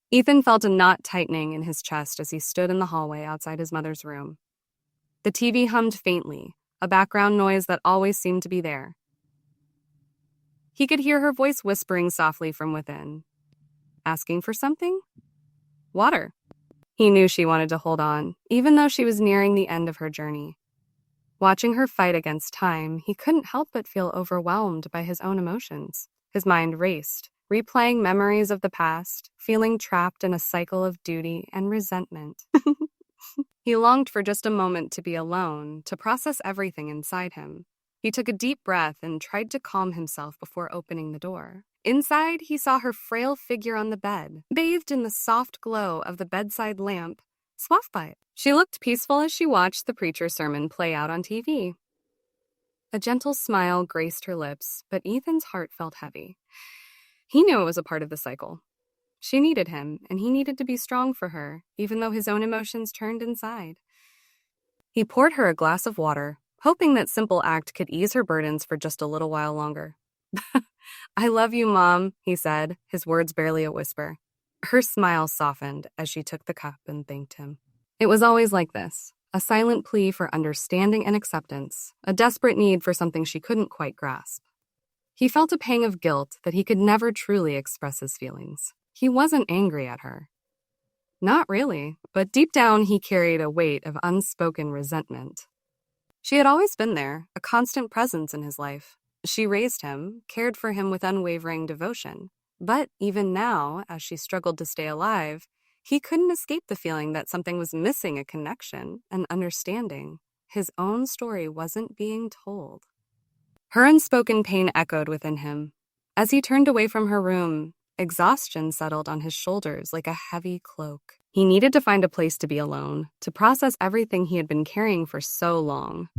Ethan felt a knot tightening in his chest as he stood in the hallway outside his mother's room. The TV hummed faintly, a background noise that always seemed to be there. He could hear her voice whispering softly from within. Asking for something? Water. He knew she wanted to hold on, even though she was nearing the end of her journey. Watching her fight against time, he couldn't help but feel overwhelmed by his own emotions. His mind raced, replaying memories of the past, feeling trapped in a cycle of duty and resentment. He longed for just a moment to be alone, to process everything inside him. He took a deep breath and tried to calm himself before opening the door. Inside, he saw her frail figure on the bed, bathed in the soft glow of the bedside lamp, Swafbite. She looked peaceful as she watched the preacher's sermon play out on TV. A gentle smile graced her lips, but Ethan's heart felt heavy. He knew it was a part of the cycle. She needed him, and he needed to be strong for her, even though his own emotions turned inside. He poured her a glass of water, hoping that simple act could ease her burdens for just a little while longer. "I love you, Mom," he said, his words barely a whisper. Her smile softened as she took the cup and thanked him. It was always like this, a silent plea for understanding and acceptance, a desperate need for something she couldn't quite grasp. He felt a pang of guilt that he could never truly express his feelings. He wasn't angry at her. Not really, but deep down he carried a weight of unspoken resentment. She had always been there, a constant presence in his life. She raised him, cared for him with unwavering devotion. But even now, as she struggled to stay alive, he couldn't escape the feeling that something was missing, a connection, an understanding. His own story wasn't being told. Her unspoken pain echoed within him. As he turned away from her room, exhaustion settled on his shoulders like a heavy cloak. He needed to find a place to be alone, to process everything he had been carrying for so long.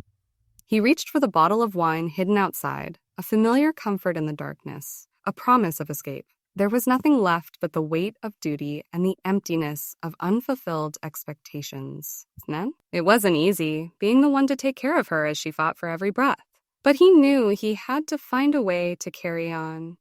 He reached for the bottle of wine hidden outside, a familiar comfort in the darkness, a promise of escape. There was nothing left but the weight of duty and the emptiness of unfulfilled expectations. Then, it wasn't easy, being the one to take care of her as she fought for every breath. But he knew he had to find a way to carry on.